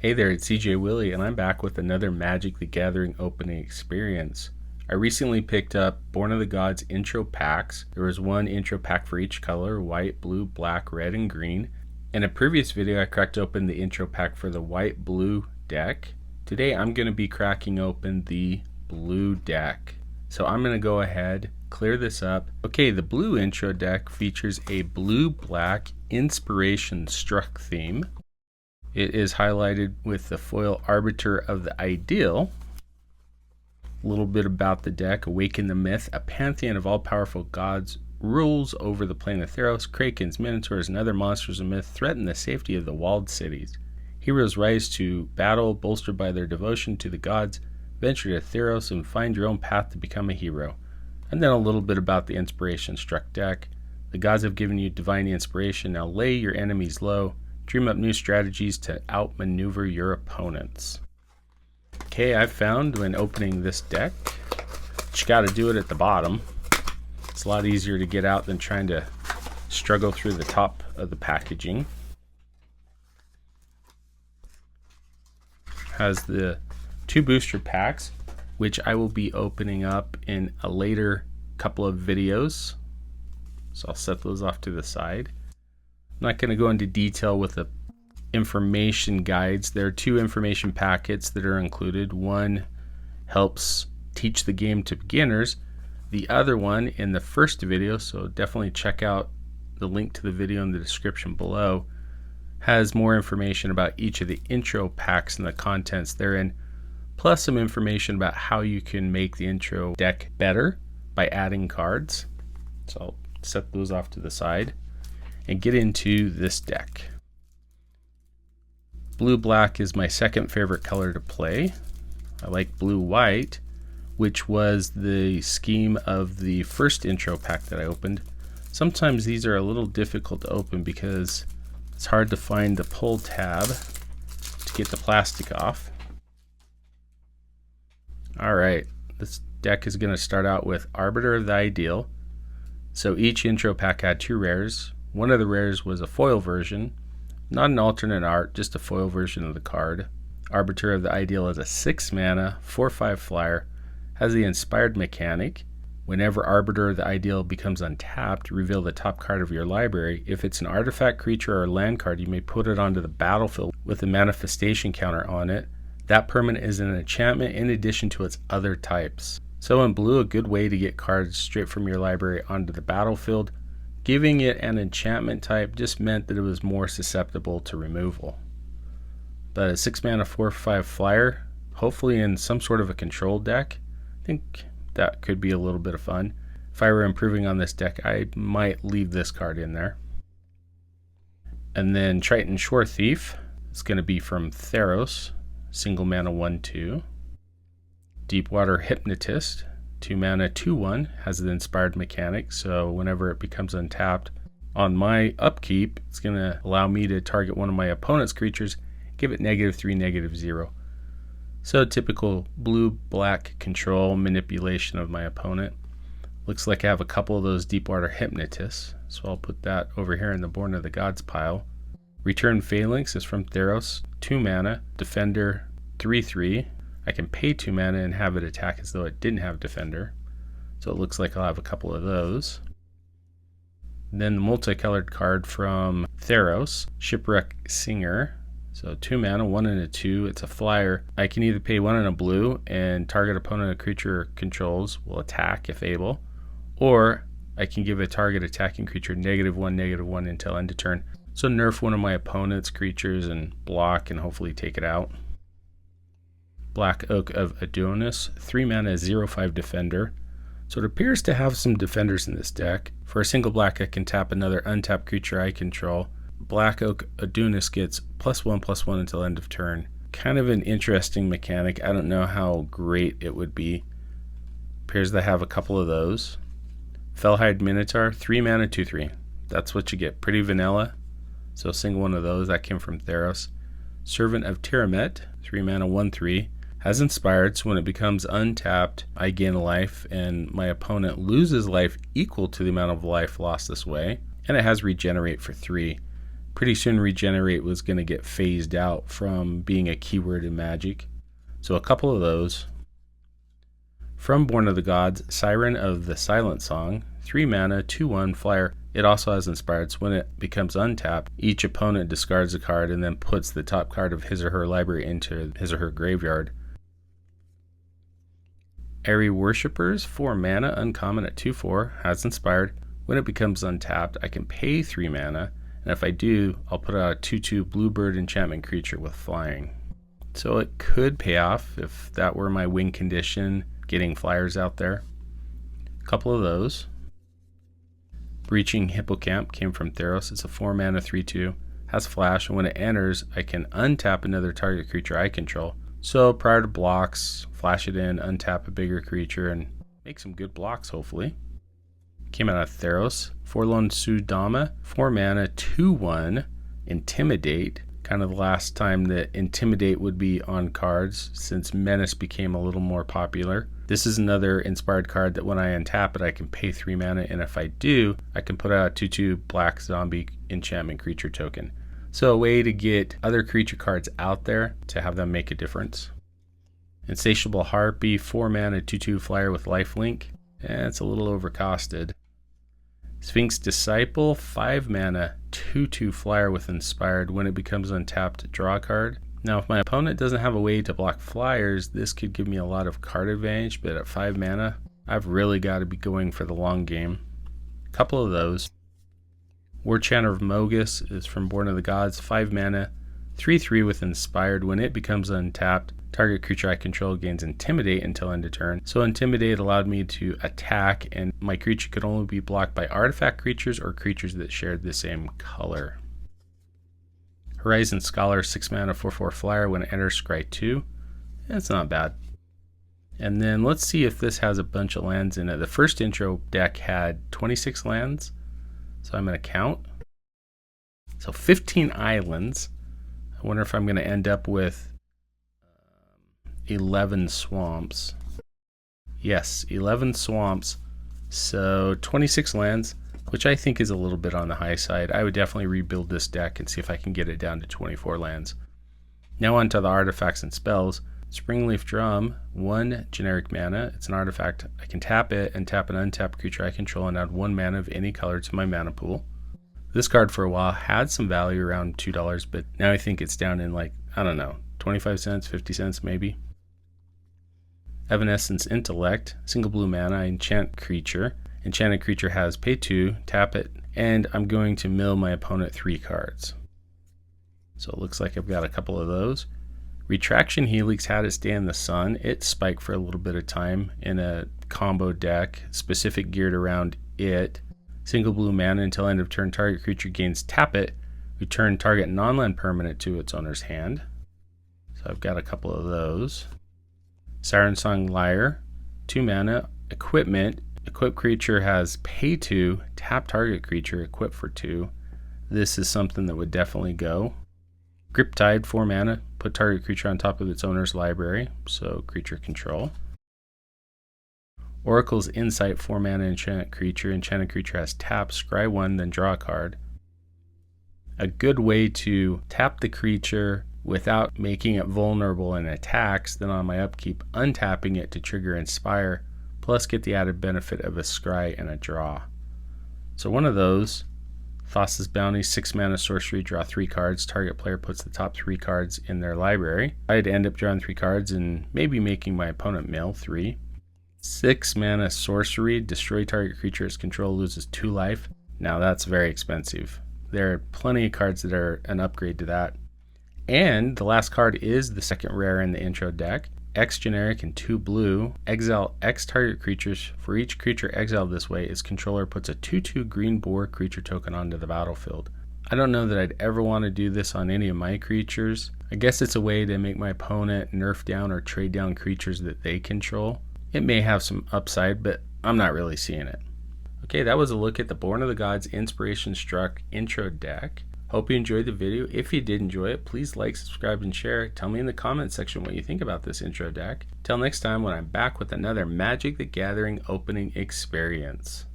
Hey there, it's CJ Willie, and I'm back with another Magic the Gathering opening experience. I recently picked up Born of the Gods intro packs. There was one intro pack for each color: white, blue, black, red, and green. In a previous video, I cracked open the intro pack for the white-blue deck. Today, I'm going to be cracking open the blue deck. So I'm going to go ahead, clear this up. Okay, the blue intro deck features a blue-black Inspiration Struck theme. It is highlighted with the foil Arbiter of the Ideal. A little bit about the deck: Awaken the Myth. A pantheon of all-powerful gods rules over the plane of Theros. Krakens, Minotaurs, and other monsters of myth threaten the safety of the walled cities. Heroes rise to battle, bolstered by their devotion to the gods. Venture to Theros and find your own path to become a hero. And then a little bit about the Inspiration Struck deck. The gods have given you divine inspiration. Now lay your enemies low. Dream up new strategies to outmaneuver your opponents. Okay, I've found when opening this deck, you got to do it at the bottom. It's a lot easier to get out than trying to struggle through the top of the packaging. Has the two booster packs, which I will be opening up in a later couple of videos. So I'll set those off to the side. I'm not going to go into detail with the information guides. There are two information packets that are included. One helps teach the game to beginners. The other one in the first video, so definitely check out the link to the video in the description below, has more information about each of the intro packs and the contents therein, plus some information about how you can make the intro deck better by adding cards. So I'll set those off to the side and get into this deck. Blue-black is my second favorite color to play. I like blue-white, which was the scheme of the first intro pack that I opened. Sometimes these are a little difficult to open because it's hard to find the pull tab to get the plastic off. Alright, this deck is going to start out with Arbiter of the Ideal. So each intro pack had two rares. One of the rares was a foil version, not an alternate art, just a foil version of the card. Arbiter of the Ideal is a 6 mana, 4/5 flyer, has the inspired mechanic. Whenever Arbiter of the Ideal becomes untapped, reveal the top card of your library. If it's an artifact, creature, or land card, you may put it onto the battlefield with a manifestation counter on it. That permanent is an enchantment in addition to its other types. So in blue, a good way to get cards straight from your library onto the battlefield. Giving it an enchantment type just meant that it was more susceptible to removal. But a 6 mana 4/5 flyer, hopefully in some sort of a control deck, I think that could be a little bit of fun. If I were improving on this deck, I might leave this card in there. And then Triton Shore Thief, it's going to be from Theros, single mana 1/2. Deepwater Hypnotist, 2 mana 2/1, has the inspired mechanic, so whenever it becomes untapped on my upkeep, it's going to allow me to target one of my opponent's creatures, give it -3, -0. So typical blue-black control manipulation of my opponent. Looks like I have a couple of those Deepwater Hypnotists, so I'll put that over here in the Born of the Gods pile. Return Phalanx is from Theros, 2 mana, Defender, 3/3. I can pay 2 mana and have it attack as though it didn't have Defender. So it looks like I'll have a couple of those. Then the multicolored card from Theros, Shipwreck Singer. So 2 mana, 1 and a 2. It's a flyer. I can either pay 1 and a blue and target opponent a creature controls will attack if able, or I can give a target attacking creature -1, -1 until end of turn. So nerf one of my opponent's creatures and block and hopefully take it out. Black Oak of Adonis, 3 mana, 0/5 Defender. So it appears to have some defenders in this deck. For a single black, I can tap another untapped creature I control. Black Oak Adonis gets +1/+1 until end of turn. Kind of an interesting mechanic. I don't know how great it would be. Appears to have a couple of those. Fellhide Minotaur, 3 mana, 2/3. That's what you get. Pretty vanilla. So a single one of those. That came from Theros. Servant of Tiramet, 3 mana, 1/3. Has inspired, so when it becomes untapped, I gain a life and my opponent loses life equal to the amount of life lost this way. And it has regenerate for 3. Pretty soon Regenerate was going to get phased out from being a keyword in Magic. So a couple of those. From Born of the Gods, Siren of the Silent Song, 3 mana, 2/1 flyer. It also has Inspired, so when it becomes untapped, each opponent discards a card and then puts the top card of his or her library into his or her graveyard. Airy Worshippers, 4 mana, uncommon at 2/4, has Inspired. When it becomes untapped, I can pay 3 mana, and if I do, I'll put out a 2/2 Bluebird enchantment creature with flying. So it could pay off if that were my win condition, getting flyers out there. A couple of those. Breaching Hippocamp came from Theros. It's a 4 mana 3/2, has flash, and when it enters, I can untap another target creature I control. So prior to blocks, flash it in, untap a bigger creature, and make some good blocks, hopefully. Came out of Theros. Forlorn Sudama, 4 mana, 2/1, Intimidate. Kind of the last time that Intimidate would be on cards since Menace became a little more popular. This is another inspired card that when I untap it, I can pay 3 mana, and if I do, I can put out a 2/2 black zombie enchantment creature token. So a way to get other creature cards out there to have them make a difference. Insatiable Harpy, 4 mana, 2/2 flyer with lifelink. It's a little overcosted. Sphinx Disciple, 5 mana, 2/2 flyer with Inspired. When it becomes untapped, draw a card. Now if my opponent doesn't have a way to block flyers, this could give me a lot of card advantage, but at 5 mana, I've really got to be going for the long game. A couple of those. War Chanter of Mogus is from Born of the Gods, 5 mana, 3/3 with Inspired. When it becomes untapped, target creature I control gains Intimidate until end of turn. So Intimidate allowed me to attack, and my creature could only be blocked by artifact creatures or creatures that shared the same color. Horizon Scholar, 6 mana, 4/4 flyer. When it enters, scry 2. That's not bad. And then let's see if this has a bunch of lands in it. The first intro deck had 26 lands, so I'm going to count. So 15 islands. I wonder if I'm going to end up with 11 swamps. Yes, 11 swamps. So 26 lands, which I think is a little bit on the high side. I would definitely rebuild this deck and see if I can get it down to 24 lands. Now on to the artifacts and spells. Springleaf Drum, 1 generic mana. It's an artifact. I can tap it and tap an untapped creature I control and add 1 mana of any color to my mana pool. This card for a while had some value around $2, but now I think it's down in like, I don't know, 25 cents, 50 cents maybe. Evanescence Intellect, single blue mana, enchant creature. Enchanted creature has pay 2, tap it, and I'm going to mill my opponent 3 cards. So it looks like I've got a couple of those. Retraction Helix had it stay in the sun. It spiked for a little bit of time in a combo deck, specific geared around it. Single blue mana until end of turn, target creature gains tap it, return target non-land permanent to its owner's hand. So I've got a couple of those. Siren Song Lyre, 2 mana, equipment. Equip creature has pay 2, tap target creature, equip for 2. This is something that would definitely go. Griptide, 4 mana, put target creature on top of its owner's library, so creature control. Oracle's Insight, 4 mana, enchanted creature. Enchanted creature has tap, scry 1, then draw a card. A good way to tap the creature without making it vulnerable in attacks, then on my upkeep, untapping it to trigger Inspire, plus get the added benefit of a scry and a draw. So one of those, Thassa's Bounty, 6 mana sorcery, draw 3 cards. Target player puts the top 3 cards in their library. I'd end up drawing 3 cards and maybe making my opponent mill 3. 6 mana sorcery, destroy target creature its control, loses 2 life. Now that's very expensive. There are plenty of cards that are an upgrade to that. And the last card is the second rare in the intro deck. X generic and 2 blue. Exile X target creatures. For each creature exiled this way, its controller puts a 2/2 green boar creature token onto the battlefield. I don't know that I'd ever want to do this on any of my creatures. I guess it's a way to make my opponent nerf down or trade down creatures that they control. It may have some upside, but I'm not really seeing it. Okay, that was a look at the Born of the Gods Inspiration Struck intro deck. Hope you enjoyed the video. If you did enjoy it, please like, subscribe, and share. Tell me in the comment section what you think about this intro deck. Till next time when I'm back with another Magic the Gathering opening experience.